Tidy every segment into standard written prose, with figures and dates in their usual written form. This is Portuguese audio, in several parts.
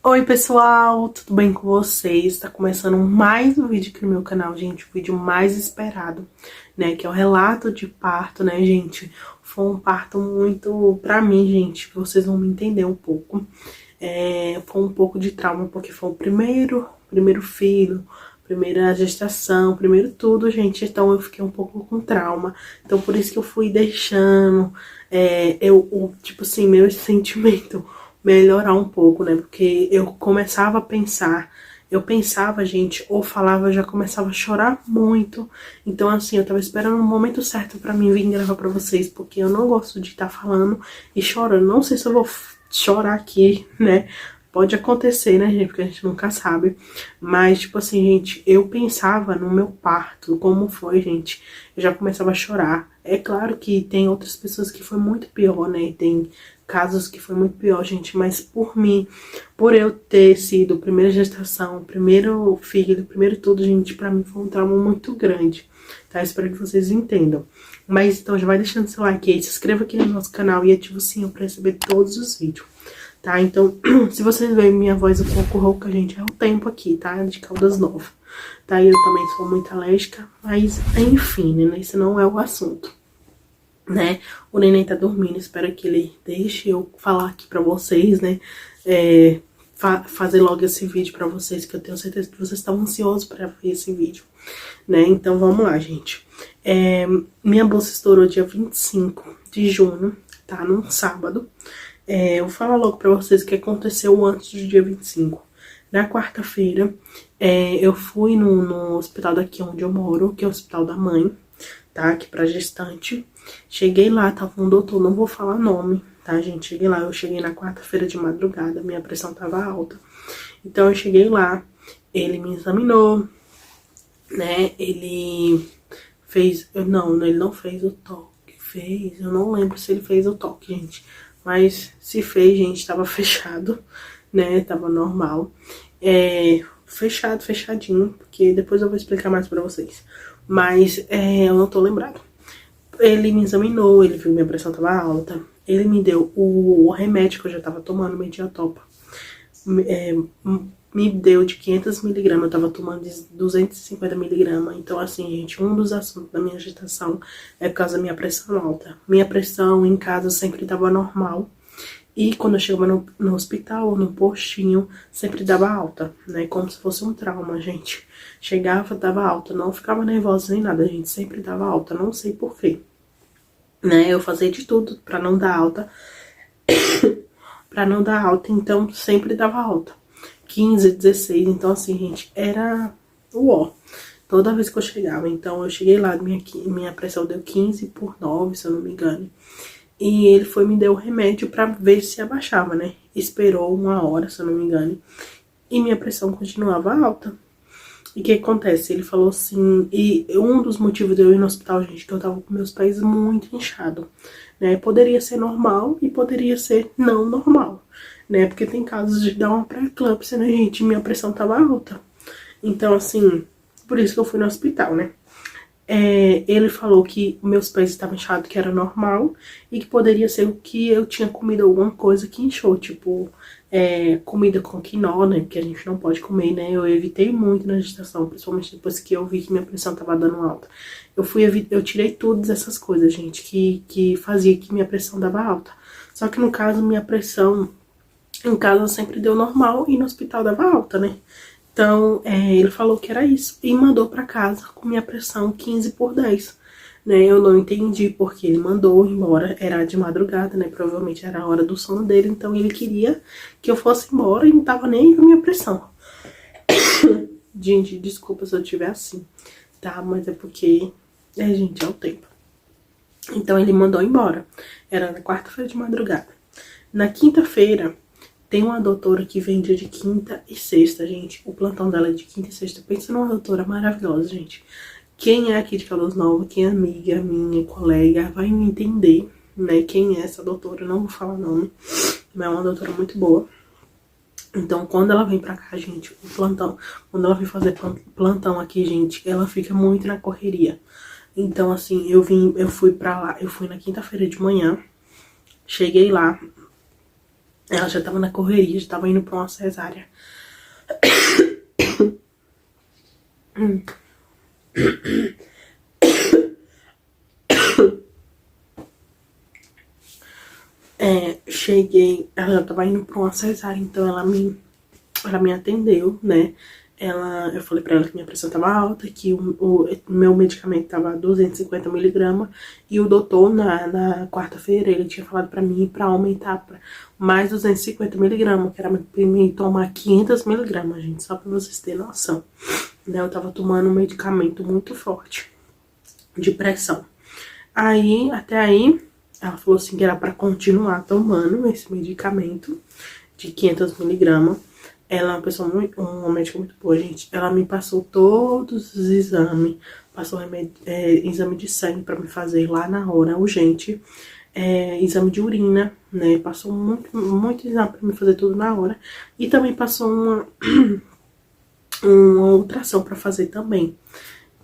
Oi pessoal, tudo bem com vocês? Tá começando mais um vídeo aqui no meu canal, gente, o vídeo mais esperado, né, que é o relato de parto, né, gente. Foi um parto muito, pra mim, gente, vocês vão me entender um pouco. Foi um pouco de trauma, porque foi o primeiro filho, primeira gestação, primeiro tudo, gente, então eu fiquei um pouco com trauma. Então por isso que eu fui deixando, tipo assim, meu sentimento melhorar um pouco, né? Porque eu começava a pensar, eu pensava, gente, ou falava, eu já começava a chorar muito. Então, assim, eu tava esperando o momento certo pra mim vir gravar pra vocês, porque eu não gosto de estar falando e chorando. Não sei se eu vou chorar aqui, né? Pode acontecer, né, gente? Porque a gente nunca sabe. Mas, tipo assim, gente, eu pensava no meu parto, como foi, gente. Eu já começava a chorar. É claro que tem outras pessoas que foi muito pior, né? Tem casos que foi muito pior, gente. Mas por mim, por eu ter sido primeira gestação, primeiro filho, primeiro tudo, gente, pra mim foi um trauma muito grande. Tá? Espero que vocês entendam. Mas então já vai deixando seu like aí, se inscreva aqui no nosso canal e ativa o sininho pra receber todos os vídeos. Tá, então, se vocês verem minha voz um pouco rouca, gente, é o tempo aqui, tá? De Caldas Novas. Tá, eu também sou muito alérgica, mas enfim, né? Esse não é o assunto, né? O neném tá dormindo, espero que ele deixe eu falar aqui pra vocês, né? Fazer logo esse vídeo pra vocês, que eu tenho certeza que vocês estão ansiosos pra ver esse vídeo, né? Então, vamos lá, gente. Minha bolsa estourou dia 25 de junho, tá? Num sábado. Eu vou falar logo pra vocês o que aconteceu antes do dia 25. Na quarta-feira, eu fui no hospital daqui onde eu moro, que é o Hospital da Mãe, tá? Aqui pra gestante. Cheguei lá, tava um doutor, não vou falar nome, tá, gente? Cheguei lá, eu cheguei na quarta-feira de madrugada, minha pressão tava alta. Então eu cheguei lá, ele me examinou, né? Ele fez... Não, ele não fez o toque. Fez, eu não lembro se ele fez o toque, gente. Mas se fez, gente, tava fechado, né? Tava normal. Fechado, fechadinho, porque depois eu vou explicar mais pra vocês. Mas eu não tô lembrado. Ele me examinou, ele viu minha pressão tava alta. Ele me deu o remédio que eu já tava tomando, Mediatopa. Me deu de 500 miligramas, eu tava tomando de 250 miligramas. Então, assim, gente, um dos assuntos da minha agitação é por causa da minha pressão alta. Minha pressão em casa sempre tava normal. E quando eu chegava no hospital ou no postinho, sempre dava alta, né? Como se fosse um trauma, gente. Chegava, dava alta, não ficava nervosa nem nada, gente. Sempre dava alta, não sei porquê. Né? Eu fazia de tudo pra não dar alta. Pra não dar alta, então sempre dava alta. 15, 16, então assim, gente, era o ó. Toda vez que eu chegava, então eu cheguei lá, minha pressão deu 15/9, se eu não me engano. E ele foi me deu o remédio pra ver se abaixava, né? Esperou 1 hora, se eu não me engano. E minha pressão continuava alta. E o que acontece? Ele falou assim... E um dos motivos de eu ir no hospital, gente, que eu tava com meus pés muito inchados, né? Poderia ser normal e poderia ser não normal, né? Porque tem casos de dar uma pré-eclâmpsia, né, gente? Minha pressão tava alta. Então, assim... Por isso que eu fui no hospital, né? Ele falou que meus pés estavam inchados, que era normal, e que poderia ser o que eu tinha comido alguma coisa que inchou, tipo, comida com quinó, né, que a gente não pode comer, né, eu evitei muito na gestação, principalmente depois que eu vi que minha pressão tava dando alta. Eu tirei todas essas coisas, gente, que fazia que minha pressão dava alta. Só que no caso, minha pressão em casa sempre deu normal e no hospital dava alta, né. Então, ele falou que era isso e mandou pra casa com minha pressão 15/10, né? Eu não entendi porque ele mandou embora, era de madrugada, né? Provavelmente era a hora do sono dele, então ele queria que eu fosse embora e não tava nem com a minha pressão. Gente, desculpa se eu estiver assim, tá? Mas é porque, gente, é o tempo. Então ele mandou embora, era na quarta-feira de madrugada. Na quinta-feira... Tem uma doutora que vem dia de quinta e sexta, gente. O plantão dela é de quinta e sexta. Pensa numa doutora maravilhosa, gente. Quem é aqui de Caldas Novas, quem é amiga, minha colega, vai me entender, né? Quem é essa doutora, não vou falar nome. Mas é uma doutora muito boa. Então, quando ela vem pra cá, gente, o plantão... Quando ela vem fazer plantão aqui, gente, ela fica muito na correria. Então, assim, eu fui pra lá. Eu fui na quinta-feira de manhã. Cheguei lá... Ela já tava na correria, já tava indo pra uma cesárea. Cheguei, ela já tava indo pra uma cesárea, então ela me atendeu, né? Eu falei pra ela que minha pressão tava alta, que o meu medicamento tava 250 miligramas, e o doutor, na quarta-feira, ele tinha falado pra mim pra aumentar pra mais 250 miligramas, que era pra mim tomar 500 miligramas, gente, só pra vocês terem noção. Né? Eu tava tomando um medicamento muito forte, de pressão. Até aí, ela falou assim que era pra continuar tomando esse medicamento de 500 miligramas. Ela é uma pessoa uma médica muito boa, gente. Ela me passou todos os exames, passou exame de sangue pra me fazer lá na hora, urgente. Exame de urina, né? Passou muito exame pra me fazer tudo na hora. E também passou uma ultrassom pra fazer também,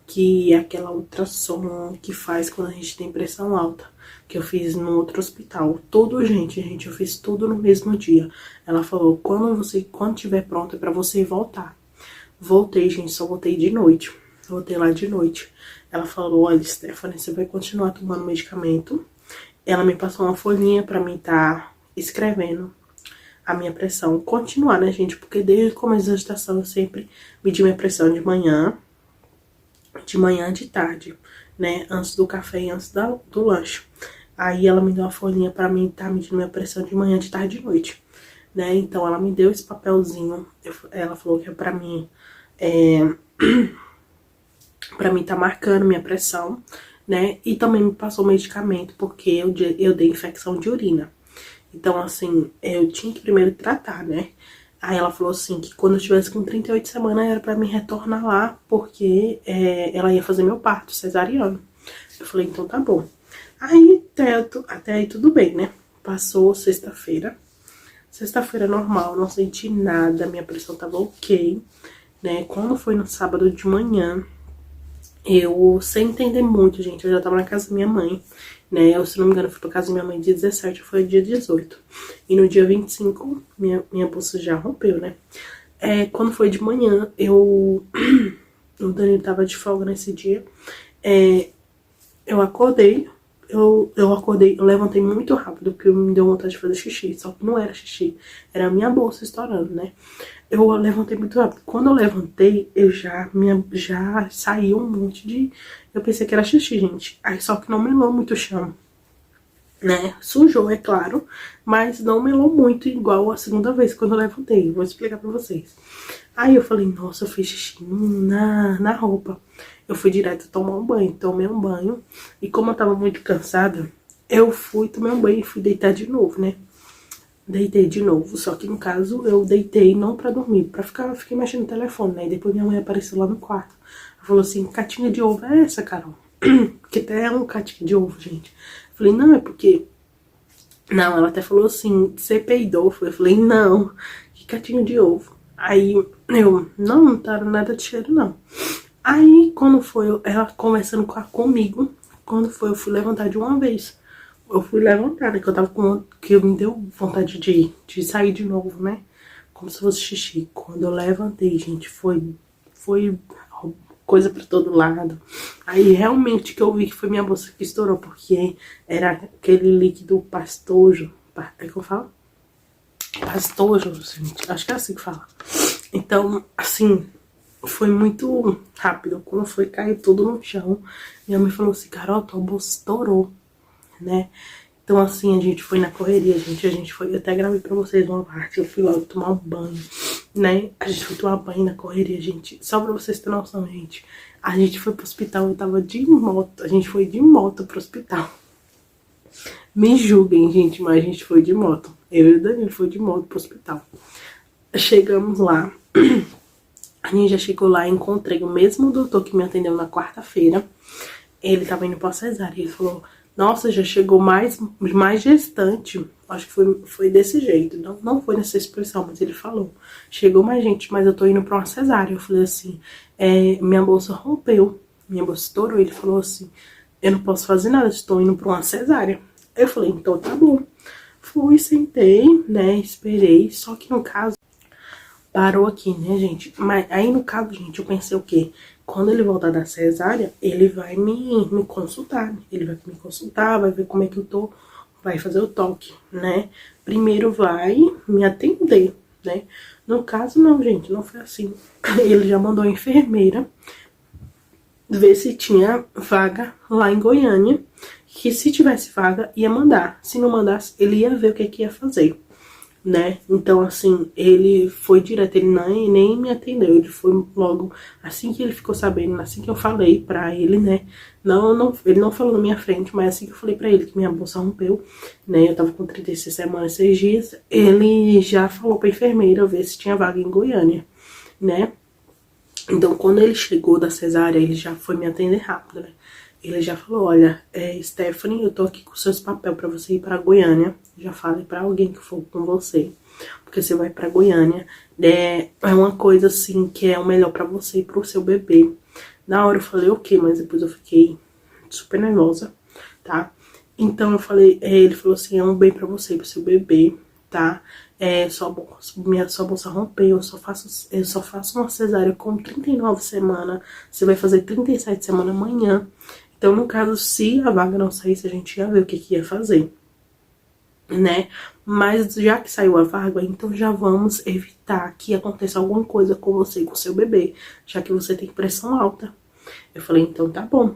que é aquela ultrassom que faz quando a gente tem pressão alta, que eu fiz no outro hospital. Tudo, gente, eu fiz tudo no mesmo dia. Ela falou, quando estiver pronta, é pra você voltar. Voltei, gente, só voltei de noite. Voltei lá de noite. Ela falou, olha, Stephanie, você vai continuar tomando medicamento. Ela me passou uma folhinha pra mim tá escrevendo a minha pressão. Continuar, né, gente? Porque desde o começo da gestação eu sempre medi minha pressão de manhã, de tarde, né? Antes do café e antes do lanche. Aí ela me deu uma folhinha pra mim tá medindo minha pressão de manhã, de tarde e de noite, né? Então ela me deu esse papelzinho. Ela falou que é pra mim... pra mim tá marcando minha pressão, né? E também me passou medicamento porque eu dei infecção de urina. Então, assim, eu tinha que primeiro tratar, né? Aí ela falou assim, que quando eu estivesse com 38 semanas era pra me retornar lá, porque ela ia fazer meu parto cesariano. Eu falei, então tá bom. Aí, até aí tudo bem, né? Passou sexta-feira. Sexta-feira normal, não senti nada, minha pressão tava ok, né? Quando foi no sábado de manhã, eu, sem entender muito, gente, eu já tava na casa da minha mãe, né? Eu, se não me engano, fui pra casa da minha mãe dia 17, foi dia 18. E no dia 25, minha bolsa já rompeu, né? Quando foi de manhã, o Danilo tava de folga nesse dia. Eu acordei, eu levantei muito rápido, porque me deu vontade de fazer xixi. Só que não era xixi, era a minha bolsa estourando, né? Eu levantei muito rápido. Quando eu levantei, já saiu um monte de... Eu pensei que era xixi, gente. Aí só que não melou muito o chão, né? Sujou, é claro, mas não melou muito igual a segunda vez quando eu levantei. Vou explicar pra vocês. Aí eu falei, nossa, eu fiz xixi na roupa. Eu fui direto tomar um banho, tomei um banho. E como eu tava muito cansada, eu fui tomar um banho e fui deitar de novo, né? Deitei de novo, só que no caso eu deitei não pra dormir, fiquei mexendo no telefone, né? E depois minha mãe apareceu lá no quarto. Ela falou assim, catinha de ovo é essa, Carol? Porque até é um catinha de ovo, gente. Eu falei, não, é porque... Não, ela até falou assim, você peidou? Eu falei, não, que catinho de ovo. Aí não tá nada de cheiro, não. Aí, quando foi ela conversando comigo, quando foi eu fui levantar de uma vez. Eu fui levantar, né? Que me deu vontade de sair de novo, né? Como se fosse xixi. Quando eu levantei, gente, foi coisa pra todo lado. Aí realmente que eu vi que foi minha bolsa que estourou, porque era aquele líquido pastoso. É que eu falo? Pastoso, gente. Acho que é assim que fala. Então, assim, foi muito rápido. Quando foi, caiu tudo no chão. Minha mãe falou assim, Carol, tua bolsa estourou, né? Então, assim, a gente foi na correria, gente. Eu até gravei pra vocês uma parte. Eu fui logo tomar um banho, né? A gente foi tomar banho na correria, gente. Só pra vocês terem noção, gente. A gente foi pro hospital, eu tava de moto. A gente foi de moto pro hospital. Me julguem, gente, mas a gente foi de moto. Eu e o Danilo foi de moto pro hospital. Chegamos lá. A gente já chegou lá e encontrei o mesmo doutor que me atendeu na quarta-feira. Ele tava indo pra cesárea. Ele falou, nossa, já chegou mais gestante. Acho que foi desse jeito. Não foi nessa expressão, mas ele falou. Chegou mais gente, mas eu tô indo pra uma cesárea. Eu falei assim, minha bolsa rompeu. Minha bolsa estourou. Ele falou assim, eu não posso fazer nada, estou indo pra uma cesárea. Eu falei, então tá bom. fui, sentei, né, esperei, só que no caso parou aqui, né, gente? Mas aí no caso, gente, eu pensei o quê? Quando ele voltar da cesárea, ele vai me consultar, né? Ele vai me consultar, vai ver como é que eu tô, vai fazer o toque, né? Primeiro vai me atender, né? No caso, não, gente, não foi assim. Ele já mandou a enfermeira ver se tinha vaga lá em Goiânia, que se tivesse vaga, ia mandar. Se não mandasse, ele ia ver o que ia fazer, né? Então, assim, ele foi direto, ele nem me atendeu, ele foi logo, assim que ele ficou sabendo, assim que eu falei pra ele, né? Ele não falou na minha frente, mas assim que eu falei pra ele que minha bolsa rompeu, né? Eu tava com 36 semanas, 6 dias, ele já falou pra enfermeira ver se tinha vaga em Goiânia, né? Então, quando ele chegou da cesárea, ele já foi me atender rápido, né? Ele já falou, olha, Stephanie, eu tô aqui com seus papéis pra você ir pra Goiânia. Já falei pra alguém que for com você, porque você vai pra Goiânia. É uma coisa, assim, que é o melhor pra você e pro seu bebê. Na hora eu falei, ok, mas depois eu fiquei super nervosa, tá? Então eu falei, ele falou assim, é um bem pra você e pro seu bebê, tá? Sua bolsa rompeu, eu só faço uma cesárea com 39 semanas, você vai fazer 37 semanas amanhã. Então, no caso, se a vaga não saísse, a gente ia ver o que ia fazer, né? Mas já que saiu a vaga, então já vamos evitar que aconteça alguma coisa com você e com seu bebê, já que você tem pressão alta. Eu falei, então tá bom.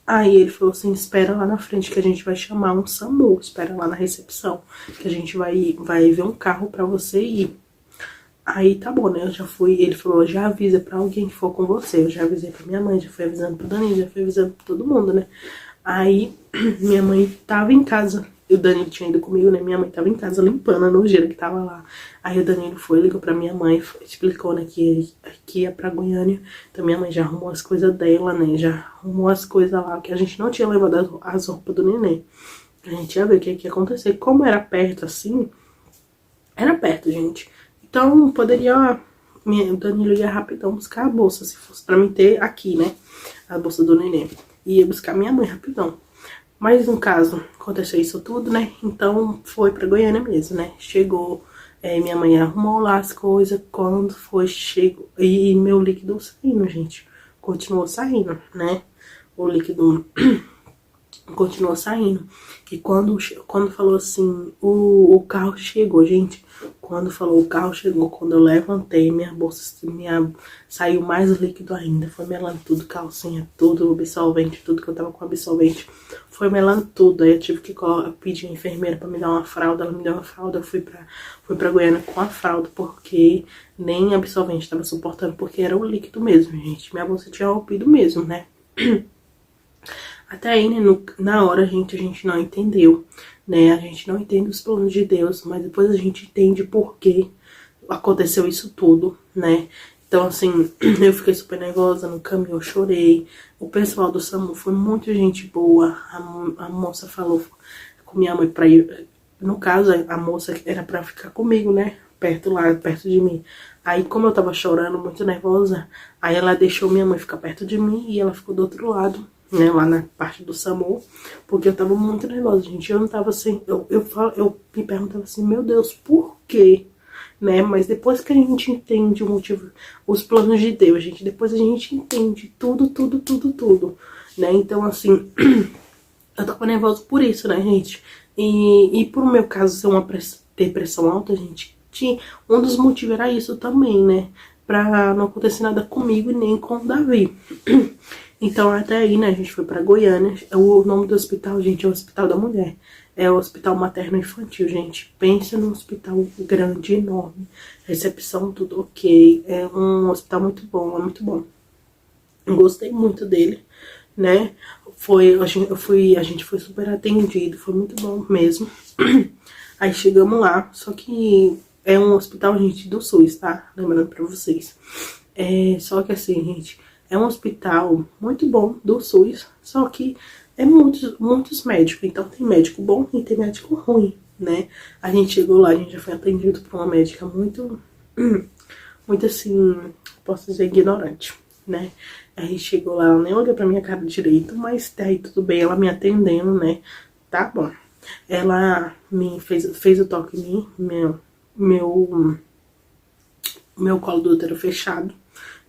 Aí ele falou assim, espera lá na frente que a gente vai chamar um SAMU, espera lá na recepção, que a gente vai ver um carro pra você ir. Aí tá bom, né? Eu já fui, ele falou, já avisa pra alguém que for com você. Eu já avisei pra minha mãe, já fui avisando pro Danilo, já fui avisando pra todo mundo, né? Aí minha mãe tava em casa, o Danilo tinha ido comigo, né? Minha mãe tava em casa limpando a nojeira que tava lá. Aí o Danilo foi, ligou pra minha mãe, explicou, né, que ia pra Goiânia. Então minha mãe já arrumou as coisas dela, né? Já arrumou as coisas lá, que a gente não tinha levado as roupas do neném. A gente ia ver o que ia acontecer. Como era perto assim, era perto, gente. Então, poderia... O Danilo ia rapidão buscar a bolsa, se fosse pra mim ter aqui, né? A bolsa do neném. Ia buscar minha mãe rapidão. Mas, no caso, aconteceu isso tudo, né? Então, foi pra Goiânia mesmo, né? Chegou, minha mãe arrumou lá as coisas. Quando foi, chegou... E meu líquido saindo, gente. Continuou saindo, né? O líquido... continuou saindo. E quando falou assim, o carro chegou, gente. Quando falou o carro chegou, quando eu levantei, minha bolsa saiu mais líquido ainda. Foi melando tudo, calcinha, tudo, absorvente, tudo que eu tava com absorvente. Foi melando tudo. Aí eu tive que pedir a enfermeira pra me dar uma fralda. Ela me deu uma fralda, eu fui pra Goiânia com a fralda, porque nem absorvente tava suportando, porque era o líquido mesmo, gente. Minha bolsa tinha rompido mesmo, né? Até aí, né, na hora a gente não entendeu, né? A gente não entende os planos de Deus, mas depois a gente entende por que aconteceu isso tudo, né? Então, assim, eu fiquei super nervosa no caminho, eu chorei. O pessoal do SAMU foi muito gente boa. A moça falou com minha mãe pra ir... No caso, a moça era pra ficar comigo, né? Perto de mim. Aí, como eu tava chorando, muito nervosa, aí ela deixou minha mãe ficar perto de mim e ela ficou do outro lado, né, lá na parte do SAMU, porque eu tava muito nervosa, gente. Eu não tava assim, eu me perguntava assim, meu Deus, por quê? Né? Mas depois que a gente entende o motivo, os planos de Deus, gente, depois a gente entende tudo, né? Então, assim, eu tava nervosa por isso, né, gente? E por meu caso ser ter pressão alta, gente, um dos motivos era isso também, né? Pra não acontecer nada comigo e nem com o Davi. Então, até aí, né, a gente foi pra Goiânia. O nome do hospital, gente, é o Hospital da Mulher. É o Hospital Materno Infantil, gente. Pensa num hospital grande, enorme. Recepção, tudo ok. É um hospital muito bom, é muito bom. Gostei muito dele, né? A gente foi super atendido, foi muito bom mesmo. Aí chegamos lá, só que é um hospital, gente, do SUS, tá? Lembrando pra vocês. Só que assim, gente, é um hospital muito bom do SUS, só que é muitos médicos. Então tem médico bom e tem médico ruim, né? A gente chegou lá, a gente já foi atendido por uma médica muito assim, posso dizer, ignorante, né? Aí chegou lá, ela nem olhou pra minha cara direito, mas daí tudo bem, ela me atendendo, né? Tá bom. ela me fez o toque em mim, meu colo do útero fechado,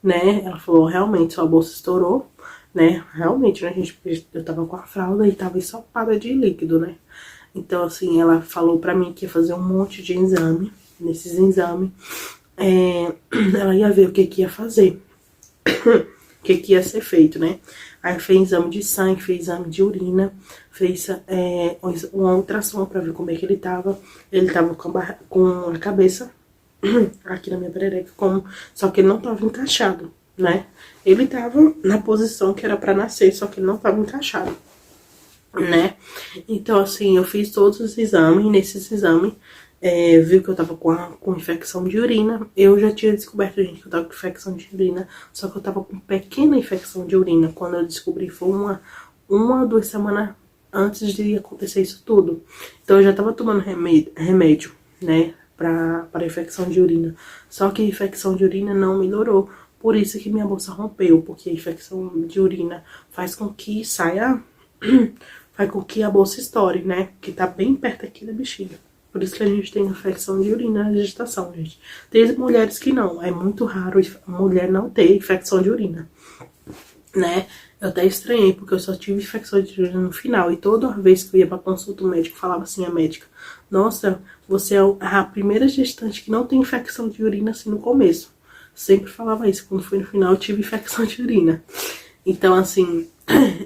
né? Ela falou, realmente, sua bolsa estourou, né? Realmente, né, gente? Eu tava com a fralda e tava ensopada de líquido, né? Então, assim, ela falou pra mim que ia fazer um monte de exame. Nesses exames, ela ia ver o que ia fazer. O que ia ser feito, né? Aí fez exame de sangue, fez exame de urina, fez uma ultrassom pra ver como é que ele tava. Ele tava com a cabeça aqui na minha perereca, só que ele não tava encaixado, né? Ele tava na posição que era pra nascer, só que ele não tava encaixado, né? Então, assim, eu fiz todos os exames, e nesses exames, viu que eu tava com infecção de urina. Eu já tinha descoberto, gente, que eu tava com infecção de urina, só que eu tava com pequena infecção de urina. Quando eu descobri, foi uma ou 2 semanas antes de acontecer isso tudo. Então, eu já tava tomando remédio, né, pra infecção de urina. Só que a infecção de urina não melhorou. Por isso que minha bolsa rompeu, porque a infecção de urina faz com que saia... faz com que a bolsa estoure, né? Que tá bem perto aqui da bexiga. Por isso que a gente tem infecção de urina na gestação, gente. Tem mulheres que não. É muito raro a mulher não ter infecção de urina, né? Eu até estranhei, porque eu só tive infecção de urina no final. E toda vez que eu ia pra consulta, o médico falava assim, a médica, nossa, você é a primeira gestante que não tem infecção de urina assim no começo. Sempre falava isso. Quando foi no final, eu tive infecção de urina. Então, assim,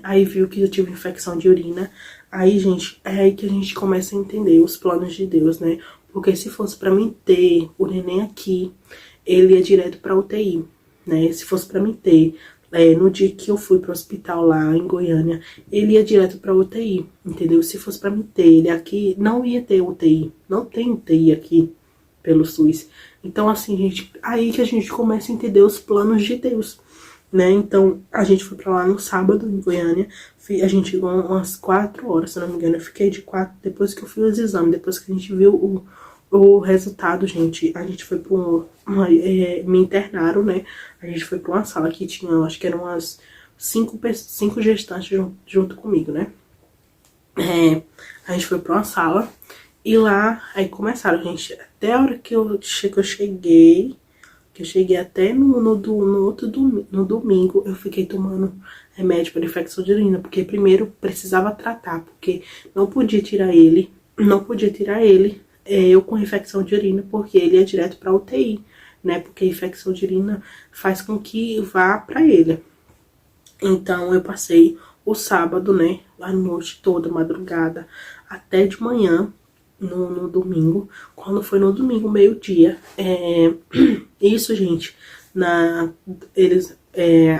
aí viu que eu tive infecção de urina. Aí, gente, é aí que a gente começa a entender os planos de Deus, né? Porque se fosse pra mim ter o neném aqui, ele ia direto pra UTI, né? Se fosse pra mim ter, no dia que eu fui pro hospital lá em Goiânia, ele ia direto pra UTI, entendeu? Se fosse pra mim ter ele aqui, não ia ter UTI. Não tem UTI aqui pelo SUS. Então, assim, gente, aí que a gente começa a entender os planos de Deus, né? Então, a gente foi pra lá no sábado, em Goiânia. A gente chegou umas 4 horas, se não me engano. Eu fiquei de 4, depois que eu fiz os exames, depois que a gente viu o resultado, gente. A gente foi pra me internaram, né? A gente foi pra uma sala que tinha, acho que eram umas 5 gestantes junto comigo, né? A gente foi pra uma sala e lá, aí começaram, gente. Até a hora que eu cheguei... Eu cheguei até no domingo, eu fiquei tomando remédio para infecção de urina, porque primeiro precisava tratar, porque não podia tirar ele, eu com infecção de urina, porque ele é direto para UTI, né? Porque a infecção de urina faz com que vá para ele. Então eu passei o sábado, né, a noite toda, madrugada, até de manhã, no domingo. Quando foi no domingo, meio-dia, isso, gente,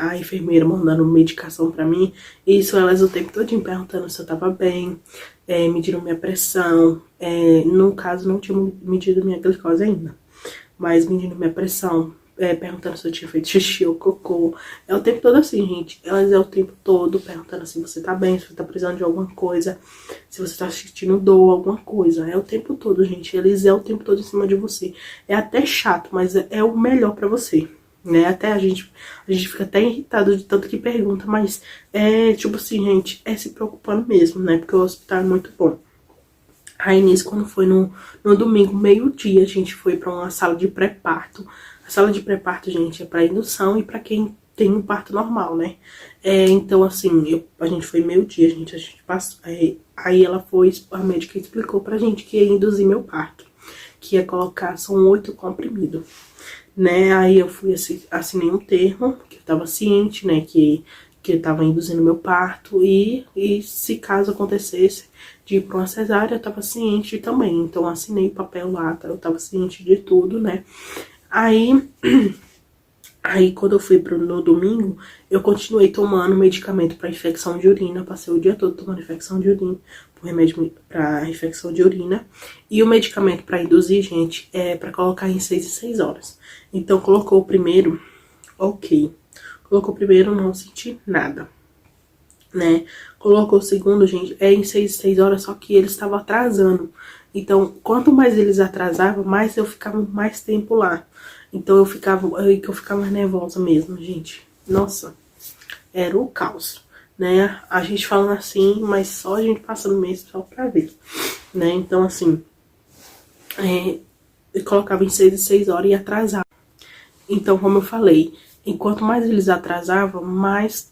a enfermeira mandando medicação pra mim, isso elas o tempo todo perguntando se eu tava bem, mediram minha pressão, no caso não tinha medido minha glicose ainda, mas medindo minha pressão, perguntando se eu tinha feito xixi ou cocô. É o tempo todo assim, gente. Elas o tempo todo perguntando se você tá bem, se você tá precisando de alguma coisa, se você tá sentindo dor, alguma coisa. É o tempo todo, gente. Eles o tempo todo em cima de você. É até chato, mas é o melhor pra você, né? Até a gente fica até irritado de tanto que pergunta, mas tipo assim, gente, se preocupando mesmo, né? Porque o hospital é muito bom. Aí nisso, quando foi no domingo, meio-dia, a gente foi pra uma sala de pré-parto. A sala de pré-parto, gente, é pra indução e pra quem tem um parto normal, né? Então, assim, a gente foi meio-dia, a gente passou. Aí a médica explicou pra gente que ia induzir meu parto. Que ia colocar, são 8 comprimidos, né? Aí eu fui, assinei um termo, que eu tava ciente, né, que eu tava induzindo meu parto. E se caso acontecesse de ir pra uma cesárea, eu tava ciente também. Então, assinei o papel lá, eu tava ciente de tudo, né? Aí quando eu fui no domingo, eu continuei tomando medicamento para infecção de urina. Passei o dia todo tomando infecção de urina, remédio para infecção de urina. E o medicamento para induzir, gente, é para colocar em 6 em 6 horas. Então colocou o primeiro, ok. Colocou o primeiro, não senti nada, né? Colocou o segundo, gente, em 6 em 6 horas, só que eles estavam atrasando. Então, quanto mais eles atrasavam, mais eu ficava mais tempo lá. Então eu ficava nervosa mesmo, gente. Nossa, era o caos, né? A gente falando assim, mas só a gente passando mês só pra ver, né? Então, assim, eu colocava em 6 em 6 horas e atrasava. Então, como eu falei, enquanto mais eles atrasavam, mais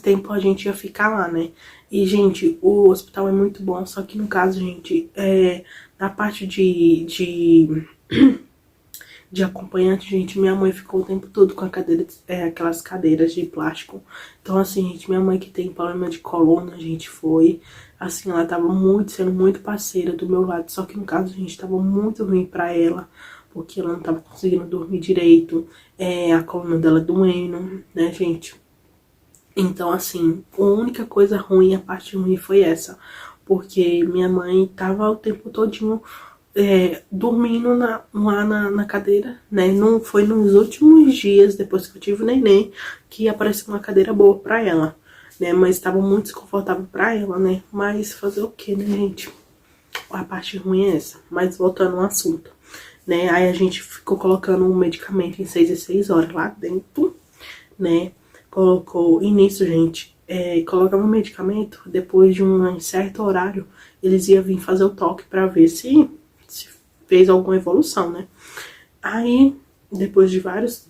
tempo a gente ia ficar lá, né? E, gente, o hospital é muito bom, só que no caso, gente, na parte de acompanhante, gente, minha mãe ficou o tempo todo com a cadeira, aquelas cadeiras de plástico. Então, assim, gente, minha mãe que tem problema de coluna, gente, foi, assim, ela tava sendo muito parceira do meu lado, só que no caso, gente, tava muito ruim pra ela, porque ela não tava conseguindo dormir direito, a coluna dela doendo, né, gente? Então, assim, a única coisa ruim, a parte ruim foi essa, porque minha mãe tava o tempo todinho dormindo lá na cadeira, né? Não foi nos últimos dias, depois que eu tive o neném, que apareceu uma cadeira boa pra ela, né? Mas estava muito desconfortável pra ela, né? Mas fazer o que, né, gente? A parte ruim é essa. Mas voltando ao assunto, né? Aí a gente ficou colocando um medicamento em 6 e 6 horas lá dentro, né? Colocou, e nisso, gente, colocava o medicamento, depois de um certo horário, eles iam vir fazer o toque pra ver se fez alguma evolução, né? Aí, depois de vários,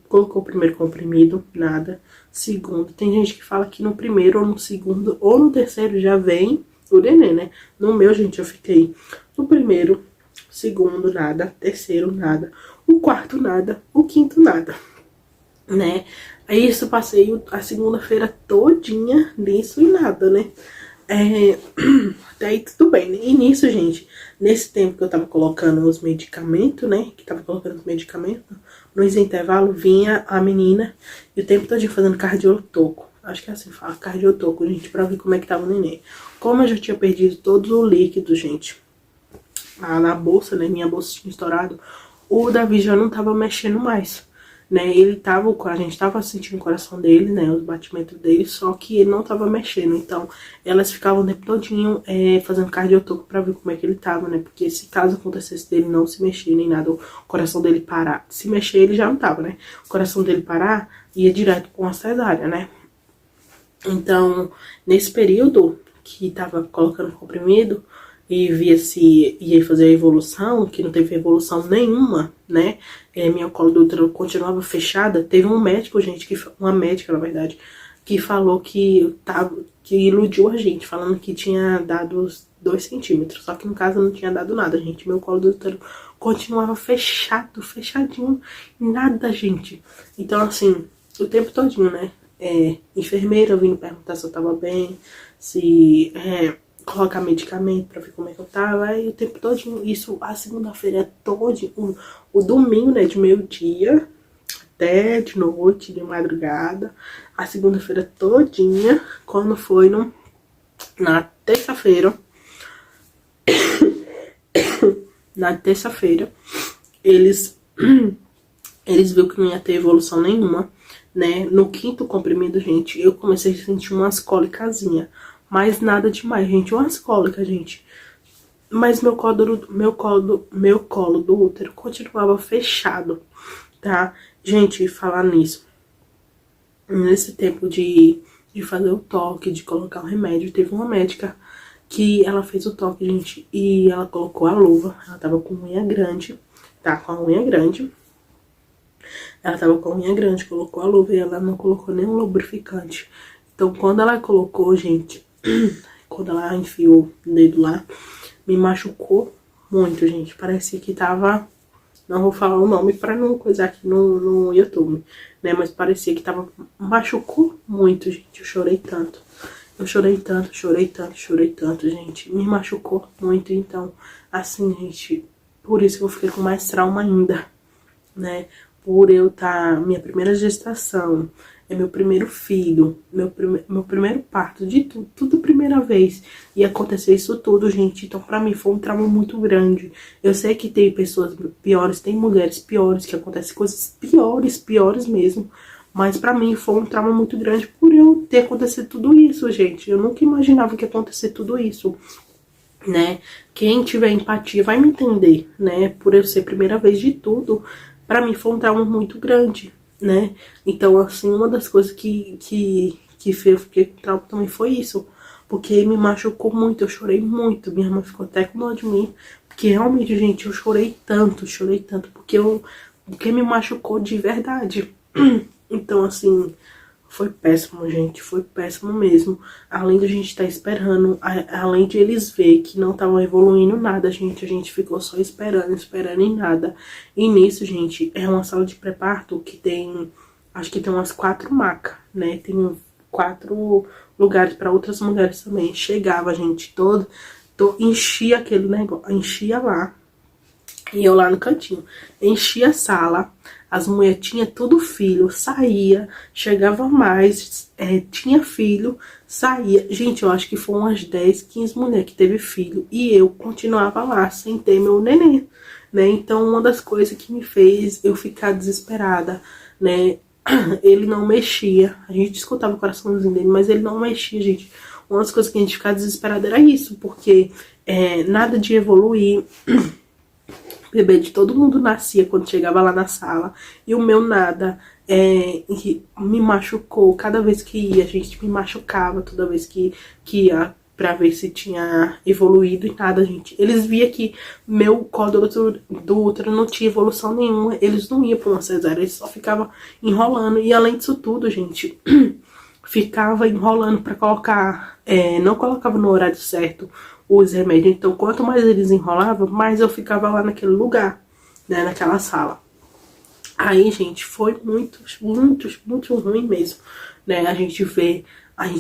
colocou o primeiro comprimido, nada. Segundo, tem gente que fala que no primeiro ou no segundo ou no terceiro já vem o neném, né? No meu, gente, eu fiquei no primeiro, segundo, nada, terceiro, nada, o quarto, nada, o quinto, nada, né? Aí isso passei a segunda-feira todinha nisso e nada, né? Até aí tudo bem, né? E nisso, gente, nesse tempo que eu tava colocando os medicamentos, né? Que tava colocando os medicamentos, nos intervalos vinha a menina e o tempo todo fazendo cardiotoco. Acho que é assim, fala cardiotoco, gente, pra ver como é que tava o neném. Como eu já tinha perdido todo o líquido, gente, na bolsa, né? Minha bolsa tinha estourado. O Davi já não tava mexendo mais, né? Ele tava, a gente tava sentindo o coração dele, né? Os batimentos dele, só que ele não tava mexendo. Então, elas ficavam o tempo todinho fazendo cardiotoco pra ver como é que ele tava, né? Porque se caso acontecesse dele não se mexer nem nada, o coração dele parar, se mexer ele já não tava, né? O coração dele parar, ia direto com a cesárea, né? Então, nesse período que tava colocando comprimido e via se ia fazer a evolução, que não teve evolução nenhuma, né? Minha colo do útero continuava fechada. Teve um médico, gente, uma médica, na verdade, que falou que iludiu a gente, falando que tinha dado 2 centímetros. Só que no caso não tinha dado nada, gente. Meu colo do útero continuava fechado, fechadinho, nada, gente. Então, assim, o tempo todinho, né? Enfermeira vindo perguntar se eu tava bem, se colocar medicamento pra ver como é que eu tava, aí o tempo todinho, isso a segunda-feira todinho, o domingo, né, de meio-dia até de noite, de madrugada, a segunda-feira todinha, quando foi na terça-feira, eles viram que não ia ter evolução nenhuma, né? No quinto comprimido, gente, eu comecei a sentir umas cólicazinhas, mas nada demais, gente, umas cólicas, gente. Mas meu colo do útero continuava fechado, tá? Gente, falar nisso, nesse tempo de fazer o toque, de colocar o remédio, teve uma médica que ela fez o toque, gente, e ela colocou a luva, ela tava com unha grande, tá? Com a unha grande. Ela tava com a unha grande, colocou a luva e ela não colocou nenhum lubrificante. Então, quando ela colocou, gente, quando ela enfiou o dedo lá, me machucou muito, gente. Parecia que tava... Não vou falar o nome pra não coisar aqui no YouTube, né? Mas parecia que tava... Machucou muito, gente. Eu chorei tanto. Eu chorei tanto, chorei tanto, chorei tanto, gente. Me machucou muito, então... Assim, gente... Por isso que eu fiquei com mais trauma ainda, né? Por eu estar... Minha primeira gestação... É meu primeiro filho, meu primeiro parto, de tudo primeira vez. E acontecer isso tudo, gente. Então, pra mim, foi um trauma muito grande. Eu sei que tem pessoas piores, tem mulheres piores, que acontecem coisas piores mesmo. Mas pra mim, foi um trauma muito grande por eu ter acontecido tudo isso, gente. Eu nunca imaginava que ia acontecer tudo isso, né? Quem tiver empatia vai me entender, né? Por eu ser primeira vez de tudo, pra mim foi um trauma muito grande, né? Então, assim, uma das coisas que que eu fiquei com trauma também foi isso. Porque me machucou muito, eu chorei muito. Minha irmã ficou até com dó de mim. Porque realmente, gente, eu chorei tanto, porque me machucou de verdade. Então, assim, foi péssimo, gente, foi péssimo mesmo. Além de a gente estar esperando, além de eles ver que não estavam evoluindo nada, gente, a gente ficou só esperando, esperando em nada. E nisso, gente, é uma sala de pré-parto que tem, acho que tem umas 4 macas, né? Tem 4 lugares para outras mulheres também. Chegava, gente, enchia aquele negócio, enchia lá. E eu lá no cantinho, enchia a sala, as mulheres tinham tudo filho, saía, chegava mais, tinha filho, saía. Gente, eu acho que foram umas 10, 15 mulheres que teve filho. E eu continuava lá, sem ter meu neném, né? Então, uma das coisas que me fez eu ficar desesperada, né? Ele não mexia, a gente escutava o coraçãozinho dele, mas ele não mexia, gente. Uma das coisas que a gente ficava desesperada era isso, porque nada de evoluir. O bebê de todo mundo nascia quando chegava lá na sala. E o meu nada. Me machucou. Cada vez que ia, a gente me machucava. Toda vez que ia pra ver se tinha evoluído e nada, gente. Eles via que meu colo do útero não tinha evolução nenhuma. Eles não iam pra uma cesárea. Eles só ficavam enrolando. E além disso tudo, gente, ficava enrolando pra colocar. Não colocava no horário certo os remédios. Então, quanto mais eles enrolavam, mais eu ficava lá naquele lugar, né, naquela sala. Aí, gente, foi muito ruim mesmo, né? A gente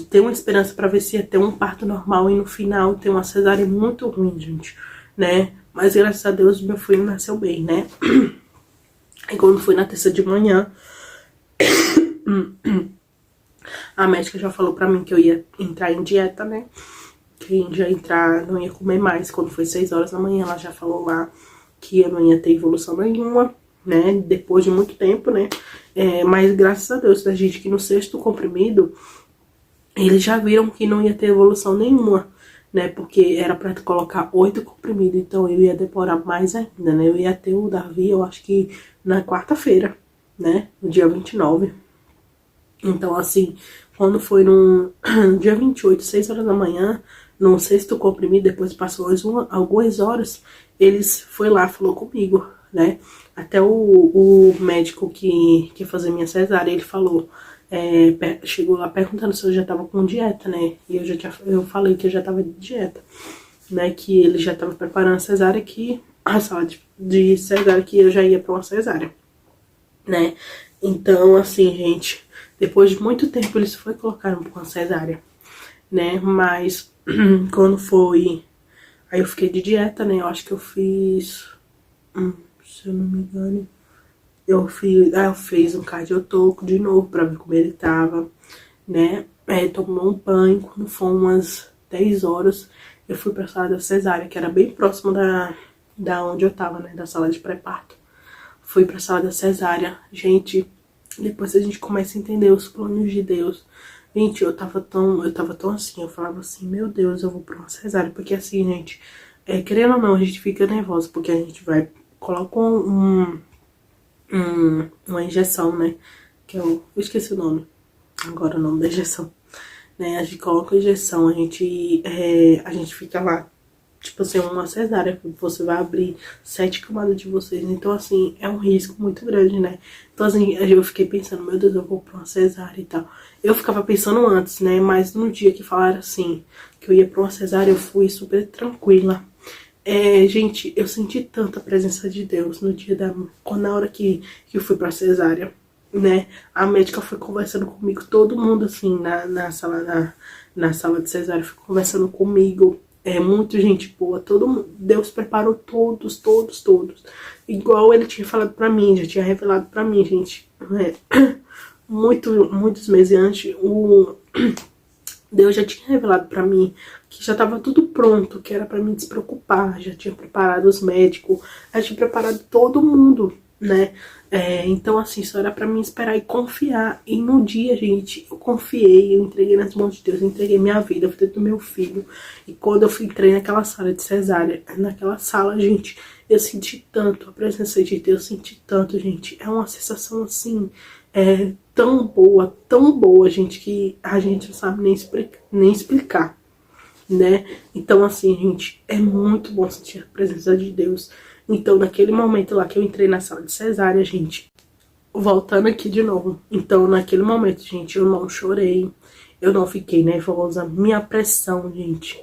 tem uma esperança pra ver se ia ter um parto normal e no final tem uma cesárea muito ruim, gente, né? Mas graças a Deus meu filho nasceu bem, né? E quando foi na terça de manhã, a médica já falou pra mim que eu ia entrar em dieta, né? Que já entrar, não ia comer mais. Quando foi 6 horas da manhã, ela já falou lá que eu não ia ter evolução nenhuma, né? Depois de muito tempo, né? Mas graças a Deus, da gente que no 6º comprimido, eles já viram que não ia ter evolução nenhuma, né? Porque era pra colocar 8 comprimidos, então eu ia demorar mais ainda, né? Eu ia ter o Davi, eu acho que na quarta-feira, né? No dia 29. Então, assim, quando foi no dia 28, 6 horas da manhã, no 6º comprimido, depois passou algumas horas, eles foi lá, falou comigo, né? Até o médico que fazia minha cesárea, ele falou, chegou lá perguntando se eu já tava com dieta, né? E eu falei que eu já tava de dieta, né? Que ele já tava preparando a cesárea, a sala de cesárea, que eu já ia pra uma cesárea, né? Então, assim, gente, depois de muito tempo eles colocaram pra uma cesárea, né? Mas quando foi... Aí eu fiquei de dieta, né? Eu acho que eu fiz... se eu não me engano... eu fiz um cardiotoco de novo pra ver como ele tava, né? Tomou um banho. Quando foi umas 10 horas, eu fui pra sala da cesárea, que era bem próximo da onde eu tava, né? Da sala de pré-parto. Fui pra sala da cesárea. Gente, depois a gente começa a entender os planos de Deus. Gente, eu tava tão assim, eu falava assim, meu Deus, eu vou pra uma cesárea. Porque assim, gente, querendo ou não, a gente fica nervosa, porque a gente coloca uma injeção, né? Que eu esqueci o nome, agora o nome da injeção. Né? A gente coloca a injeção, a gente fica lá, tipo assim, uma cesárea, você vai abrir 7 camadas de vocês. Então, assim, é um risco muito grande, né? Então, assim, eu fiquei pensando, meu Deus, eu vou pra uma cesárea e tal. Eu ficava pensando antes, né? Mas no dia que falaram assim, que eu ia pra uma cesárea, eu fui super tranquila. Gente, eu senti tanta presença de Deus no dia na hora que eu fui pra cesárea, né? A médica foi conversando comigo, todo mundo, assim, na sala de cesárea, foi conversando comigo. Muita gente boa, todo mundo, Deus preparou todos. Igual ele tinha falado pra mim, já tinha revelado pra mim, gente. Muitos meses antes, Deus já tinha revelado pra mim que já tava tudo pronto, que era pra mim despreocupar, já tinha preparado os médicos, já tinha preparado todo mundo, né? Então, assim, só era pra mim esperar e confiar. E no dia, gente, eu confiei, eu entreguei nas mãos de Deus, eu entreguei minha vida, a vida do meu filho. E quando eu entrei naquela sala de cesárea, naquela sala, gente, eu senti tanto a presença de Deus, eu senti tanto, gente. É uma sensação, assim, tão boa, gente, que a gente não sabe nem explicar, né? Então, assim, gente, é muito bom sentir a presença de Deus. Então, naquele momento lá que eu entrei na sala de cesárea, gente, voltando aqui de novo. Então, naquele momento, gente, eu não chorei, eu não fiquei nervosa. Minha pressão, gente,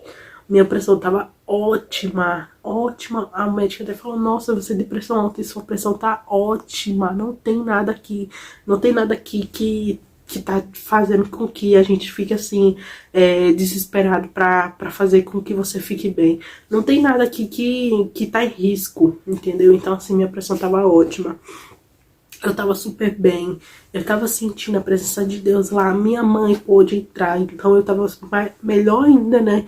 minha pressão tava ótima, ótima. A médica até falou, nossa, você tem pressão alta e sua pressão tá ótima. Não tem nada aqui, não tem nada aqui que tá fazendo com que a gente fique assim, desesperado pra fazer com que você fique bem. Não tem nada aqui que tá em risco, entendeu? Então, assim, minha pressão tava ótima. Eu tava super bem, eu tava sentindo a presença de Deus lá, minha mãe pôde entrar, então eu tava melhor ainda, né?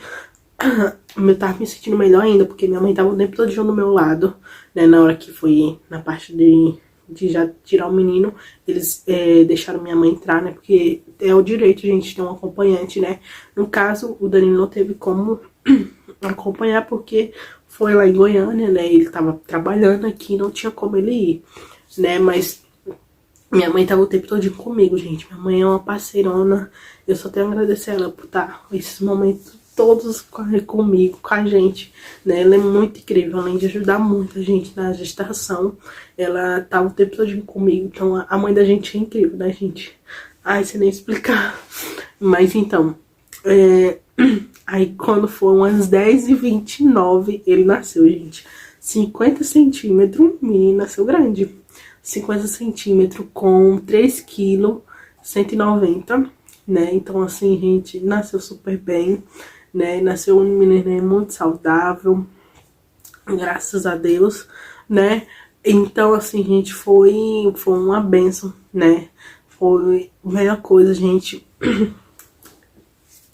Eu tava me sentindo melhor ainda, porque minha mãe tava o tempo todo do meu lado, né? Na hora que foi na parte de já tirar o menino, eles deixaram minha mãe entrar, né? Porque é o direito, gente, de ter um acompanhante, né? No caso, o Danilo não teve como acompanhar, porque foi lá em Goiânia, né? Ele tava trabalhando aqui, não tinha como ele ir, né? Mas minha mãe tava o tempo todo comigo, gente. Minha mãe é uma parceirona. Eu só tenho a agradecer a ela por estar esses momentos todos comigo, com a gente, né? Ela é muito incrível, além de ajudar muita gente na gestação. Ela tava o tempo todo comigo. Então a mãe da gente é incrível, né, gente? Ai, sem nem explicar. Mas então, aí quando foi umas 10h29, ele nasceu, gente. 50 centímetros, o menino nasceu grande. 50 centímetros com 3 quilos, 190, né? Então, assim, gente, nasceu super bem, né? Nasceu um menino muito saudável, graças a Deus, né? Então, assim, gente, foi uma bênção, né? Foi a melhor coisa, gente.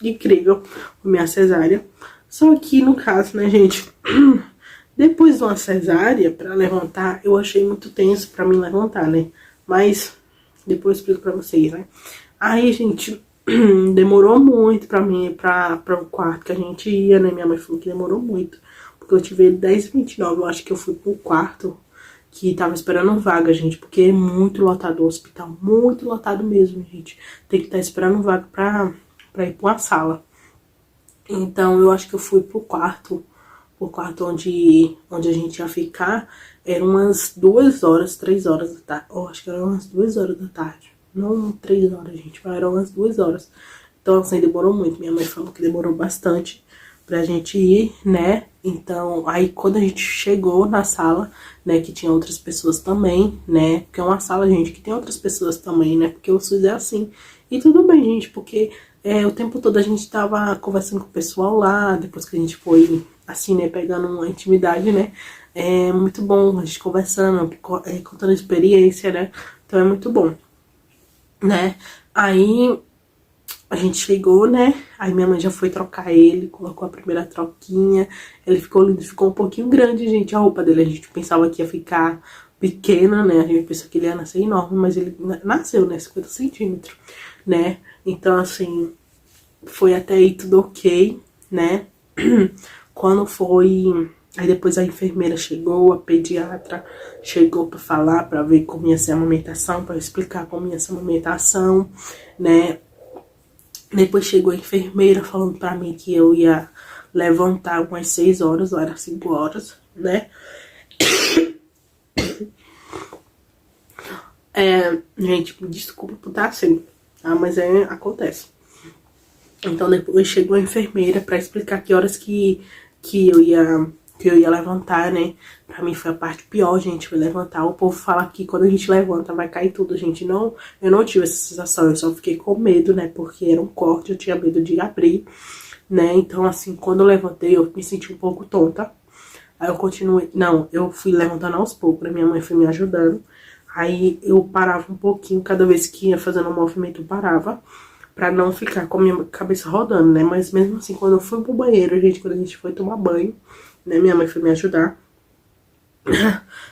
Incrível, minha cesárea. Só que, no caso, né, gente... Depois de uma cesárea, pra levantar, eu achei muito tenso pra mim levantar, né? Mas, depois eu explico pra vocês, né? Aí, gente, demorou muito pra mim ir pra o quarto que a gente ia, né? Minha mãe falou que demorou muito. Porque eu tive ele 10h29, eu acho que eu fui pro quarto que tava esperando vaga, gente. Porque é muito lotado o hospital, muito lotado mesmo, gente. Tem que estar esperando vaga pra ir pra uma sala. Então, eu acho que eu fui pro quarto. O quarto onde a gente ia ficar, eram umas 2 horas, 3 horas da tarde. Eu acho que eram umas 2 horas da tarde. Não 3 horas, gente, mas eram umas 2 horas. Então, assim, demorou muito. Minha mãe falou que demorou bastante pra gente ir, né? Então, aí quando a gente chegou na sala, né, que tinha outras pessoas também, né? Porque é uma sala, gente, que tem outras pessoas também, né? Porque o SUS é assim. E tudo bem, gente, porque o tempo todo a gente tava conversando com o pessoal lá, depois que a gente foi, assim, né, pegando uma intimidade, né? É muito bom a gente conversando, contando a experiência, né? Então é muito bom, né? Aí a gente chegou, né? Aí minha mãe já foi trocar ele, colocou a primeira troquinha. Ele ficou lindo, ficou um pouquinho grande, gente, a roupa dele. A gente pensava que ia ficar pequena, né? A gente pensou que ele ia nascer enorme, mas ele nasceu, né? 50 centímetros, né? Então, assim, foi até aí tudo ok, né? Quando foi... Aí depois a enfermeira chegou, a pediatra chegou pra falar, pra ver como ia ser a amamentação, pra explicar como ia ser a amamentação, né? Depois chegou a enfermeira falando pra mim que eu ia levantar umas 6 horas, ou era 5 horas, né? Gente, me desculpa por estar assim, tá? Mas acontece. Então depois chegou a enfermeira pra explicar que horas que eu ia levantar, né? Pra mim foi a parte pior, gente, foi levantar. O povo fala que quando a gente levanta vai cair tudo, gente. Não, eu não tive essa sensação, eu só fiquei com medo, né? Porque era um corte, eu tinha medo de abrir, né? Então, assim, quando eu levantei, eu me senti um pouco tonta. Aí eu continuei, não, eu fui levantando aos poucos, né? Minha mãe foi me ajudando. Aí eu parava um pouquinho, cada vez que ia fazendo um movimento eu parava, pra não ficar com a minha cabeça rodando, né? Mas mesmo assim, quando eu fui pro banheiro, gente, quando a gente foi tomar banho, né? Minha mãe foi me ajudar.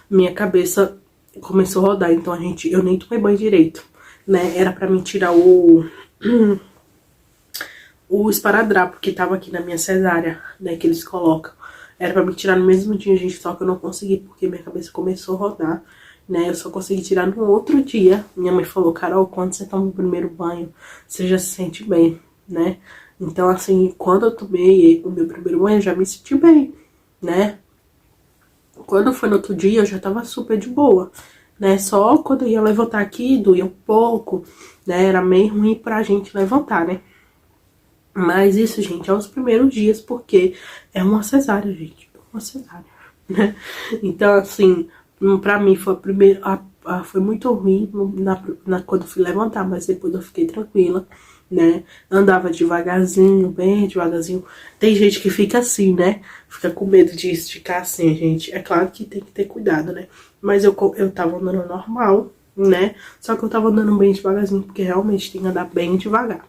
Minha cabeça começou a rodar, então eu nem tomei banho direito, né? Era pra mim tirar o esparadrapo que tava aqui na minha cesárea, né? Que eles colocam. Era pra me tirar no mesmo dia, gente, só que eu não consegui, porque minha cabeça começou a rodar. né? Eu só consegui tirar no outro dia. Minha mãe falou, Carol, quando você toma o primeiro banho, você já se sente bem, né? Então, assim, quando eu tomei o meu primeiro banho, eu já me senti bem, né? Quando foi no outro dia, eu já tava super de boa, né? Só quando eu ia levantar aqui, doía um pouco, né? Era meio ruim pra gente levantar, né? Mas isso, gente, é os primeiros dias, porque é uma cesárea, gente. Uma cesárea, né? Então, assim, pra mim foi a primeira... foi muito ruim quando eu fui levantar, mas depois eu fiquei tranquila, né? Andava devagarzinho, bem devagarzinho. Tem gente que fica assim, né? Fica com medo de esticar assim, gente. É claro que tem que ter cuidado, né? Mas eu tava andando normal, né? Só que eu tava andando bem devagarzinho, porque realmente tem que andar bem devagar,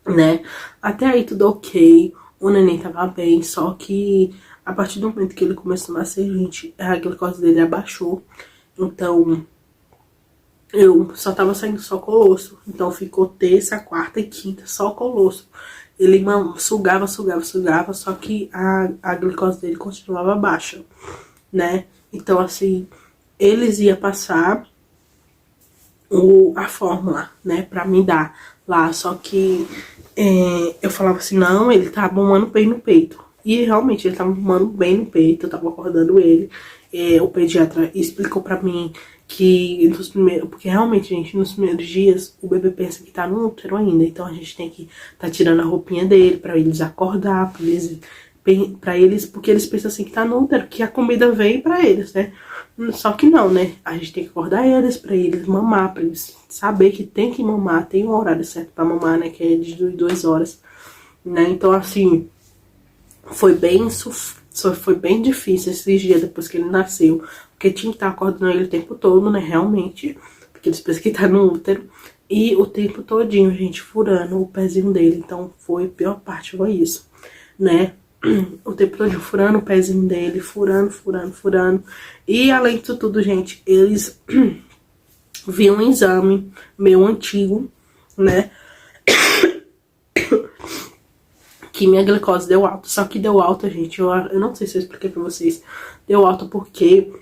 né? Até aí tudo ok, o neném tava bem, só que a partir do momento que ele começou a nascer, gente, a glicose dele abaixou. Então, eu só tava saindo só colosso. Então ficou terça, quarta e quinta só colosso. Ele sugava, só que a glicose dele continuava baixa, né? Então, assim, eles iam passar a fórmula, né, pra me dar lá. Só que eu falava assim, não, ele tá mamando bem no peito. E realmente ele tava mamando bem no peito, eu tava acordando ele. O pediatra explicou pra mim que nos primeiros... Porque realmente, gente, nos primeiros dias o bebê pensa que tá no útero ainda. Então a gente tem que tá tirando a roupinha dele pra eles acordar, pra eles, porque eles pensam assim que tá no útero, que a comida vem pra eles, né? Só que não, né? A gente tem que acordar eles pra eles mamar, pra eles saber que tem que mamar, tem um horário certo pra mamar, né? Que é de 2 horas, né? Então, assim, foi bem difícil esses dias depois que ele nasceu, porque tinha que estar acordando ele o tempo todo, né? Realmente, porque eles pensam que tá no útero. E o tempo todinho, gente, furando o pezinho dele. Então, a pior parte foi isso, né? O tempo todo furando o pezinho dele, furando. E além disso tudo, gente, eles viam um exame meu antigo, né? Que minha glicose deu alta. Só que deu alta, gente, eu não sei se eu expliquei pra vocês. Deu alta porque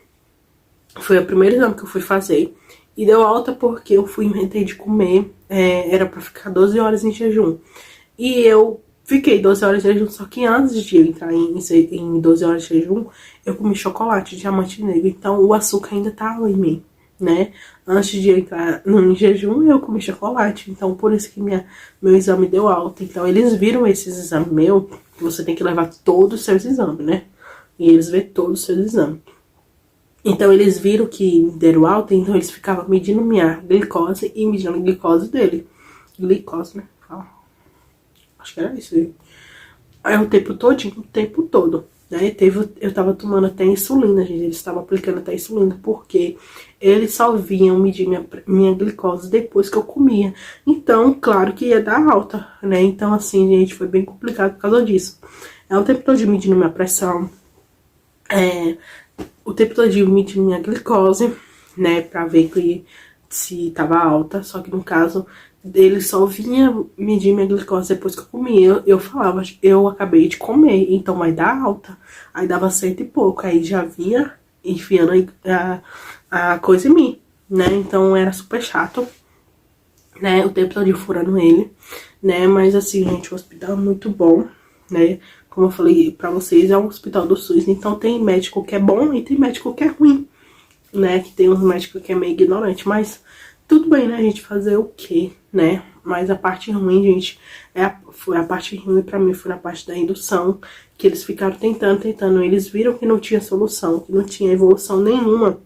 foi o primeiro exame que eu fui fazer. E deu alta porque eu inventei de comer. Era pra ficar 12 horas em jejum. E eu fiquei 12 horas de jejum, só que antes de eu entrar em 12 horas de jejum, eu comi chocolate, diamante negro. Então o açúcar ainda tava em mim, né? Antes de eu entrar em jejum, eu comi chocolate. Então por isso que meu exame deu alta. Então eles viram esses exames meu, que você tem que levar todos os seus exames, né? E eles vê todos os seus exames. Então eles viram que deram alta, então eles ficavam medindo minha glicose e medindo a glicose dele. Glicose, né? Acho que era isso aí. Aí o tempo todo, né? Eu tava tomando até insulina, gente. Eles estavam aplicando até insulina, porque eles só vinham medir minha glicose depois que eu comia. Então, claro que ia dar alta, né? Então, assim, gente, foi bem complicado por causa disso. O tempo todo medindo minha pressão. O tempo todo medindo minha glicose, né? Pra ver se tava alta. Só que no caso... ele só vinha medir minha glicose depois que eu comia. Eu falava, eu acabei de comer, então vai dar alta. Aí dava 100 e pouco, aí já vinha enfiando a coisa em mim, né? Então era super chato, né? O tempo todo furando ele, né? Mas assim, gente, o hospital é muito bom, né? Como eu falei pra vocês, é um hospital do SUS, então tem médico que é bom e tem médico que é ruim, né? Que tem uns médicos que é meio ignorante, mas... tudo bem, né, a gente fazer o quê, né? Mas a parte ruim, gente, foi a parte ruim pra mim, foi na parte da indução, que eles ficaram tentando, eles viram que não tinha solução, que não tinha evolução nenhuma.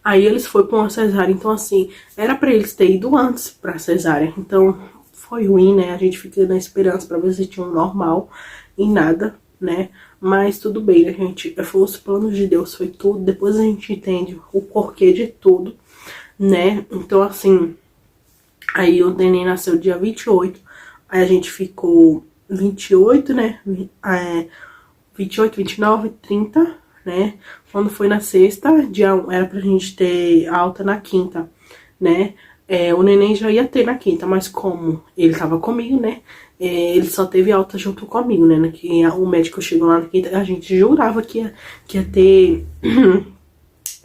Aí eles foram pra uma cesárea, então assim, era pra eles terem ido antes pra cesárea. Então, foi ruim, né, a gente fica na esperança pra ver se tinha um normal e nada, né? Mas tudo bem, né, gente? Foi os planos de Deus, foi tudo. Depois a gente entende o porquê de tudo, né? Então, assim, aí o neném nasceu dia 28, aí a gente ficou 28, né? 28, 29, 30, né? Quando foi na sexta, dia 1, era pra gente ter alta na quinta, né? O neném já ia ter na quinta, mas como ele tava comigo, né? Ele só teve alta junto comigo, né? Que o médico chegou lá na quinta, a gente jurava que ia ter...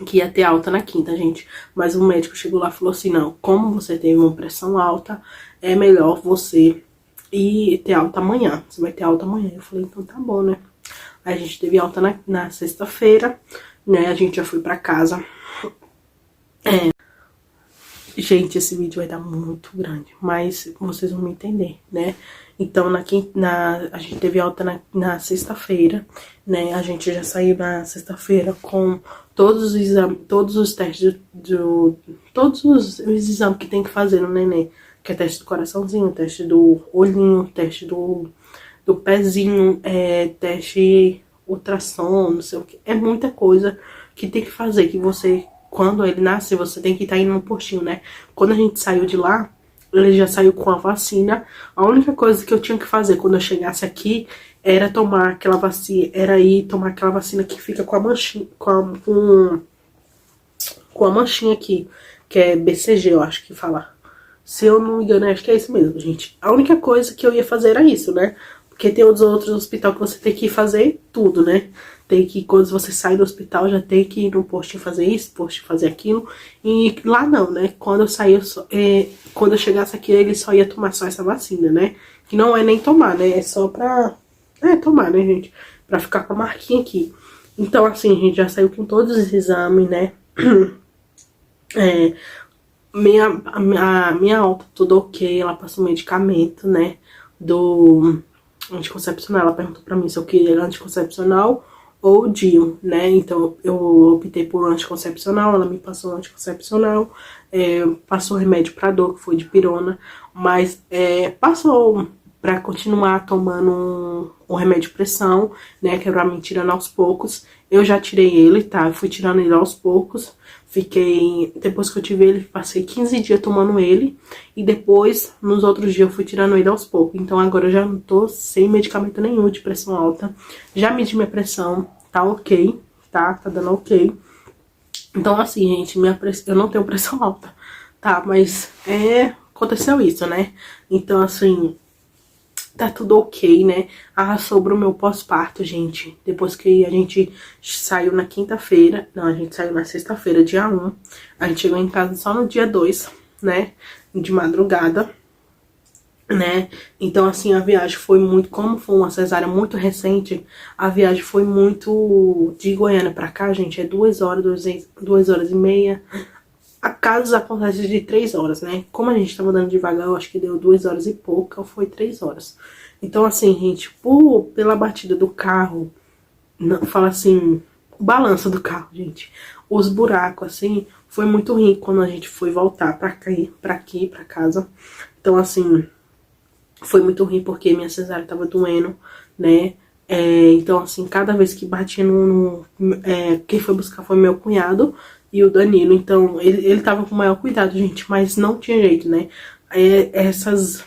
que ia ter alta na quinta, gente. Mas o médico chegou lá e falou assim, não, como você teve uma pressão alta, é melhor você ir ter alta amanhã. Você vai ter alta amanhã. Eu falei, então tá bom, né? Aí a gente teve alta na sexta-feira, né? A gente já foi pra casa. Gente, esse vídeo vai dar muito grande, mas vocês vão me entender, né? Então, a gente teve alta na sexta-feira, né? A gente já saiu na sexta-feira com todos os exames, todos os testes todos os exames que tem que fazer no neném. Que é teste do coraçãozinho, teste do olhinho, teste do pezinho, teste ultrassom, não sei o que. É muita coisa que tem que fazer, que você... Quando ele nasce, você tem que estar indo no postinho, né? Quando a gente saiu de lá, ele já saiu com a vacina. A única coisa que eu tinha que fazer quando eu chegasse aqui era tomar aquela vacina, era ir tomar aquela vacina que fica com a manchinha, com a manchinha aqui, que é BCG, eu acho que fala. Se eu não me engano, acho que é isso mesmo, gente. A única coisa que eu ia fazer era isso, né? Porque tem os outros hospitais que você tem que fazer tudo, né? Tem que, quando você sai do hospital, já tem que ir no postinho fazer isso, postinho fazer aquilo. E lá não, né? Quando eu saí, quando eu chegasse aqui, ele só ia tomar só essa vacina, né? Que não é nem tomar, né? É só pra... tomar, né, gente? Pra ficar com a marquinha aqui. Então, assim, a gente já saiu com todos os exames, né? Minha alta, tudo ok. Ela passou medicamento, né? Do anticoncepcional. Ela perguntou pra mim se eu queria anticoncepcional ou DIU, né? Então eu optei por anticoncepcional. Ela me passou anticoncepcional, passou remédio pra dor, que foi de pirona, mas passou pra continuar tomando um remédio de pressão, né? Que é pra mim tirando aos poucos. Eu já tirei ele, tá? Eu fui tirando ele aos poucos. Depois que eu tive ele, passei 15 dias tomando ele. E depois, nos outros dias, eu fui tirando ele aos poucos. Então agora eu já não tô sem medicamento nenhum de pressão alta. Já medi minha pressão, tá ok, tá? Tá dando ok. Então assim, gente, eu não tenho pressão alta, tá? Mas aconteceu isso, né? Então assim... Tá tudo ok, né? Sobre o meu pós-parto, gente. Depois que a gente saiu na quinta-feira... Não, a gente saiu na sexta-feira, dia 1. A gente chegou em casa só no dia 2, né? De madrugada, né? Então, assim, a viagem foi muito... Como foi uma cesárea muito recente, a viagem foi muito... De Goiânia pra cá, gente, é 2 horas, 2 horas e meia... A casos acontece de 3 horas, né? Como a gente tava andando devagar, eu acho que deu 2 horas e pouca, ou foi 3 horas. Então, assim, gente, pela batida do carro, não, fala assim, o balanço do carro, gente, os buracos, assim, foi muito ruim quando a gente foi voltar pra casa. Então, assim, foi muito ruim porque minha cesárea tava doendo, né? Então, assim, cada vez que batia quem foi buscar foi meu cunhado e o Danilo. Então, ele tava com o maior cuidado, gente, mas não tinha jeito, né? Essas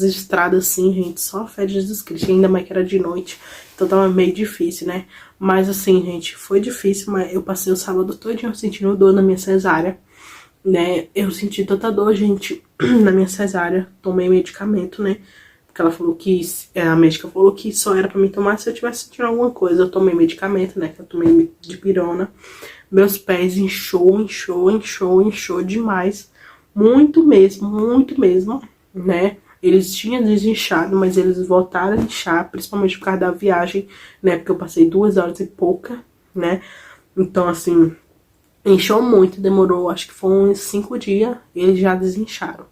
estradas, assim, gente, só a fé de Jesus Cristo, ainda mais que era de noite, então tava meio difícil, né? Mas, assim, gente, foi difícil, mas eu passei o sábado todinho sentindo dor na minha cesárea, né? Eu senti tanta dor, gente, na minha cesárea, tomei medicamento, né? Porque ela falou que, a médica falou que só era pra mim tomar se eu tivesse sentindo alguma coisa. Eu tomei medicamento, né? Que eu tomei de pirona. Meus pés inchou demais. Muito mesmo, né? Eles tinham desinchado, mas eles voltaram a inchar, principalmente por causa da viagem, né? Porque eu passei 2 horas e pouca, né? Então, assim, inchou muito, demorou, acho que foi uns 5 dias, eles já desincharam,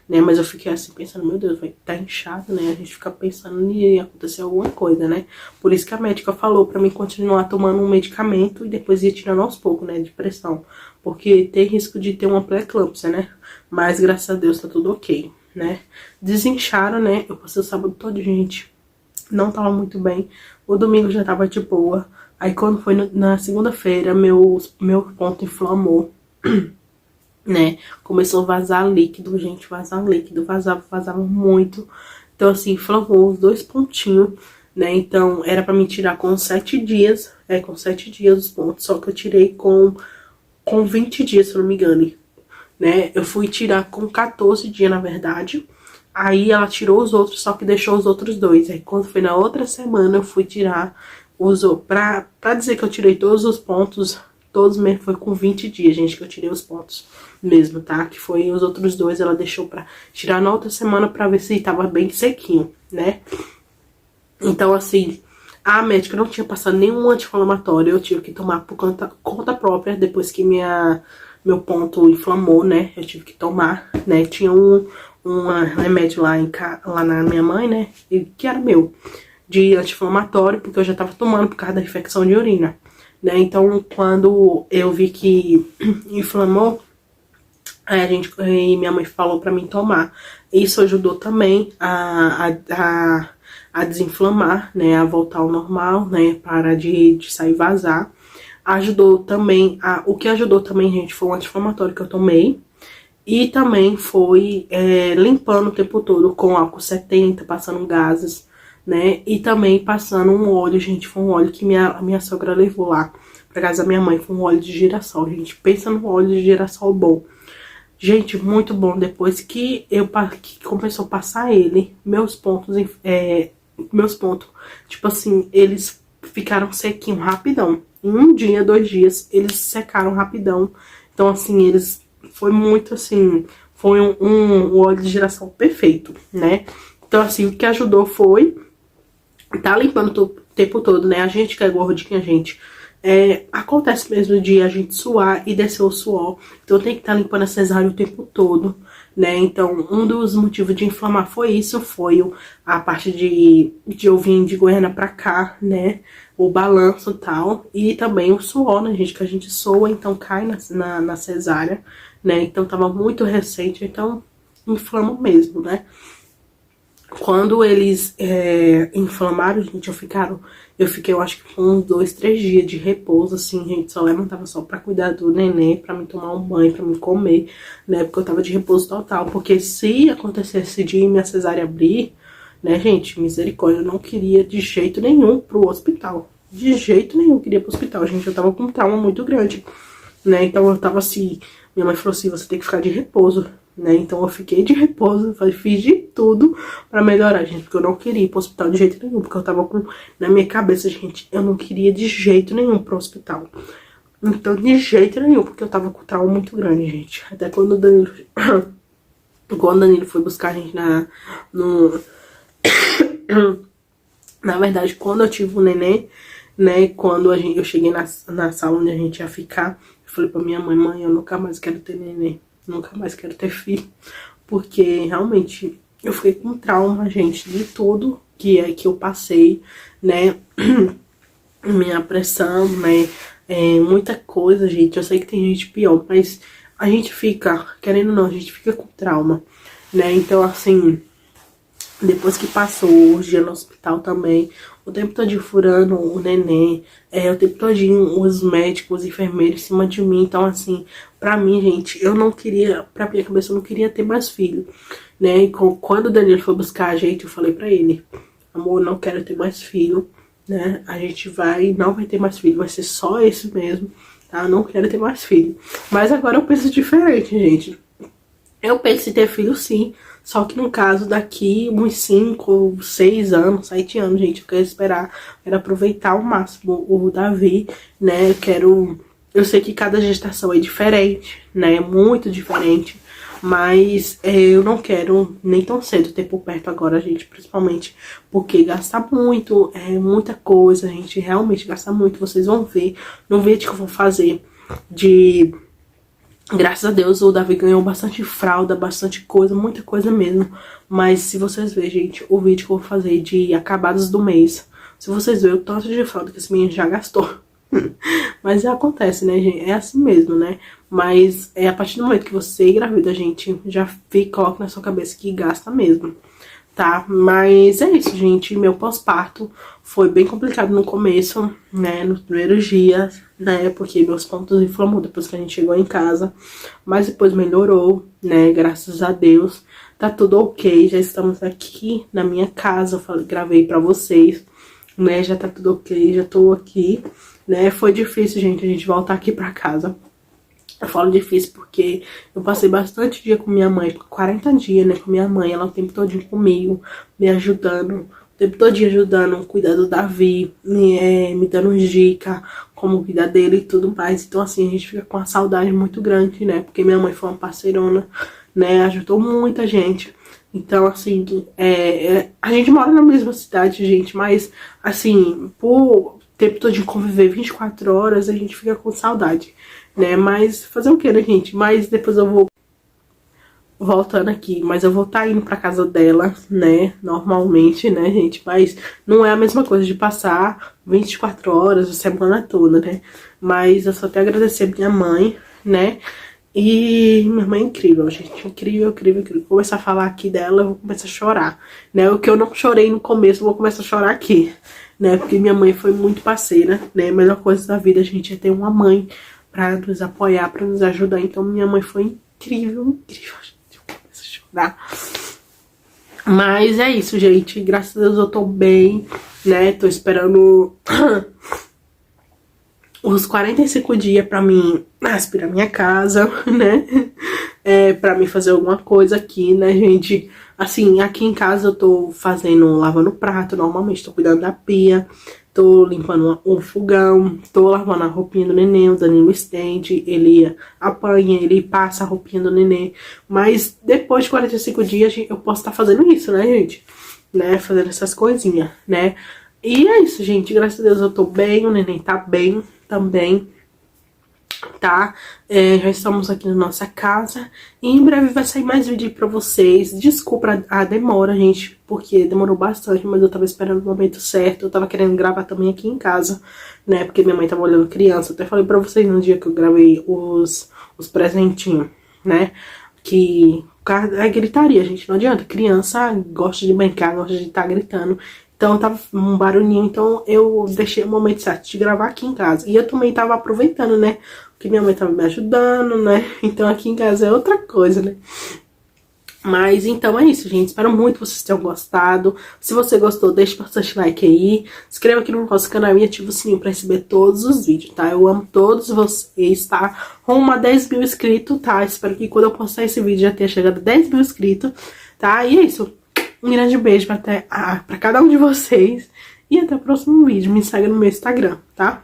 né? Mas eu fiquei assim pensando, meu Deus, vai tá inchado, né? A gente fica pensando em acontecer alguma coisa, né? Por isso que a médica falou pra mim continuar tomando um medicamento e depois ir tirando aos poucos, né? De pressão. Porque tem risco de ter uma pré-eclâmpsia, né? Mas graças a Deus tá tudo ok, né? Desincharam, né? Eu passei o sábado todo, gente. Não tava muito bem. O domingo já tava de boa. Aí quando foi na segunda-feira, meu ponto inflamou. Né, começou a vazar líquido, gente, vazava muito. Então, assim, inflamou os 2 pontinhos, né, então era pra me tirar com 7 dias, com 7 dias os pontos, só que eu tirei com 20 dias, se eu não me engano, né, eu fui tirar com 14 dias, na verdade, aí ela tirou os outros, só que deixou os outros 2, aí quando foi na outra semana eu fui tirar, pra dizer que eu tirei todos os pontos todos mesmo foi com 20 dias, gente, que eu tirei os pontos mesmo, tá? Que foi os outros dois, ela deixou pra tirar na outra semana pra ver se tava bem sequinho, né? Então, assim, a médica não tinha passado nenhum anti-inflamatório, eu tive que tomar por conta própria, depois que meu ponto inflamou, né? Eu tive que tomar, né? Tinha um remédio lá na minha mãe, né? Que era meu, de anti-inflamatório, porque eu já tava tomando por causa da infecção de urina, né? Então, quando eu vi que inflamou, aí minha mãe falou pra mim tomar. Isso ajudou também a desinflamar, né? A voltar ao normal, né? Parar de sair vazar. Ajudou também, o que ajudou também, gente, foi um anti-inflamatório que eu tomei. E também foi limpando o tempo todo com álcool 70, passando gases, né? E também passando um óleo, gente, foi um óleo que minha sogra levou lá pra casa da minha mãe, foi um óleo de girassol, gente. Pensa no óleo de girassol bom. Gente, muito bom. Depois que começou a passar ele, meus pontos, tipo assim, eles ficaram sequinhos rapidão. Em um dia, 2 dias, eles secaram rapidão. Então, assim, foi muito assim, foi um óleo de girassol perfeito, né? Então, assim, o que ajudou foi tá limpando o tempo todo, né? A gente que é gordinha, gente, acontece mesmo de a gente suar e descer o suor. Então tem que estar limpando a cesárea o tempo todo, né? Então um dos motivos de inflamar foi isso, foi a parte de eu vir de Goiânia pra cá, né? O balanço e tal. E também o suor, né, gente? Que a gente soa, então cai na cesárea, né? Então tava muito recente, então inflama mesmo, né? Quando eles inflamaram, gente, eu fiquei, eu acho que com uns 2, 3 dias de repouso, assim, gente, só levantava só pra cuidar do neném, pra me tomar um banho, pra me comer, né, porque eu tava de repouso total, porque se acontecesse de minha cesárea abrir, né, gente, misericórdia, eu não queria de jeito nenhum pro hospital, de jeito nenhum eu queria pro hospital, gente, eu tava com um trauma muito grande, né, então eu tava assim, minha mãe falou assim, você tem que ficar de repouso, né, então eu fiquei de repouso, fiz de tudo pra melhorar, gente, porque eu não queria ir pro hospital de jeito nenhum, porque eu tava na minha cabeça, gente, eu não queria de jeito nenhum pro hospital, então de jeito nenhum, porque eu tava com trauma muito grande, gente, até quando o Danilo foi buscar a gente na verdade, quando eu tive o neném, né, quando eu cheguei na sala onde a gente ia ficar, eu falei pra minha mãe, eu nunca mais quero ter neném. Nunca mais quero ter filho, porque realmente eu fiquei com trauma, gente, de tudo que eu passei, né, minha pressão, né, muita coisa, gente, eu sei que tem gente pior, mas a gente fica, querendo ou não, a gente fica com trauma, né, então assim, depois que passou o dia no hospital também, o tempo todo furando o neném, o tempo todinho os médicos, os enfermeiros em cima de mim. Então, assim, pra mim, gente, eu não queria, pra minha cabeça, eu não queria ter mais filho, né? E quando o Danilo foi buscar a gente, eu falei pra ele, amor, não quero ter mais filho, né? A gente não vai ter mais filho, vai ser só esse mesmo, tá? Eu não quero ter mais filho. Mas agora eu penso diferente, gente. Eu penso em ter filho, sim. Só que no caso, daqui uns 5, 6 anos, 7 anos, gente, eu quero esperar, quero aproveitar ao máximo o Davi, né? Eu sei que cada gestação é diferente, né? Muito diferente. Mas eu não quero nem tão cedo ter por perto agora, gente, principalmente porque gasta muito, muita coisa, a gente realmente gasta muito. Vocês vão ver no vídeo que eu vou fazer de... Graças a Deus o Davi ganhou bastante fralda, bastante coisa, muita coisa mesmo. Mas se vocês verem, gente, o vídeo que eu vou fazer de acabados do mês, se vocês verem o tanto de fralda que esse menino já gastou. Mas acontece, né, gente? É assim mesmo, né? Mas a partir do momento que você engravida, gente, já coloca na sua cabeça que gasta mesmo, tá? Mas é isso, gente. Meu pós-parto foi bem complicado no começo, né? Nos primeiros dias, né? Porque meus pontos inflamou depois que a gente chegou em casa. Mas depois melhorou, né? Graças a Deus. Tá tudo ok. Já estamos aqui na minha casa. Gravei pra vocês, né? Já tá tudo ok. Já tô aqui, né? Foi difícil, gente, a gente voltar aqui pra casa. Eu falo difícil porque eu passei bastante dia com minha mãe, 40 dias, né, com minha mãe, ela o tempo todo comigo, me ajudando, o tempo todo ajudando, cuidando do Davi, me dando dicas, como cuidar dele e tudo mais. Então, assim, a gente fica com uma saudade muito grande, né? Porque minha mãe foi uma parceirona, né? Ajudou muita gente. Então, assim, a gente mora na mesma cidade, gente, mas, assim, por tempo todo de conviver 24 horas, a gente fica com saudade, né? Mas fazer o que, né, gente? Mas depois eu vou voltando aqui, mas eu vou estar indo pra casa dela, né, normalmente, né, gente, mas não é a mesma coisa de passar 24 horas, a semana toda, né, mas eu só tenho a agradecer a minha mãe, né, e minha mãe é incrível, gente, incrível, incrível, incrível. Vou começar a falar aqui dela, eu vou começar a chorar, né, o que eu não chorei no começo, eu vou começar a chorar aqui, né, porque minha mãe foi muito parceira, né, a melhor coisa da vida, a gente, é ter uma mãe pra nos apoiar, pra nos ajudar, então minha mãe foi incrível, incrível, tá? Mas é isso, gente. Graças a Deus eu tô bem, né? Tô esperando os 45 dias pra mim aspirar minha casa, né? Pra mim fazer alguma coisa aqui, né, gente? Assim, aqui em casa eu tô lavando prato, normalmente tô cuidando da pia, tô limpando um fogão, tô lavando a roupinha do neném, o Danilo estende, ele apanha, ele passa a roupinha do neném. Mas depois de 45 dias eu posso estar fazendo isso, né, gente? Né, fazendo essas coisinhas, né? E é isso, gente, graças a Deus eu tô bem, o neném tá bem também, tá? Já estamos aqui na nossa casa e em breve vai sair mais vídeo pra vocês. Desculpa a demora, gente, porque demorou bastante, mas eu tava esperando o momento certo. Eu tava querendo gravar também aqui em casa, né, porque minha mãe tava olhando criança. Eu até falei pra vocês no dia que eu gravei os presentinhos, né, que é gritaria, gente, não adianta. Criança gosta de brincar, gosta de estar gritando. Então tava um barulhinho, então eu deixei o momento certo de gravar aqui em casa. E eu também tava aproveitando, né, porque minha mãe tava me ajudando, né, então aqui em casa é outra coisa, né. Mas então é isso, gente, espero muito que vocês tenham gostado. Se você gostou, deixe bastante like aí, se inscreva aqui no nosso canal e ative o sininho pra receber todos os vídeos, tá? Eu amo todos vocês, tá? Rumo a 10 mil inscritos, tá? Espero que quando eu postar esse vídeo já tenha chegado a 10 mil inscritos, tá? E é isso. Um grande beijo pra cada um de vocês. E até o próximo vídeo. Me segue no meu Instagram, tá?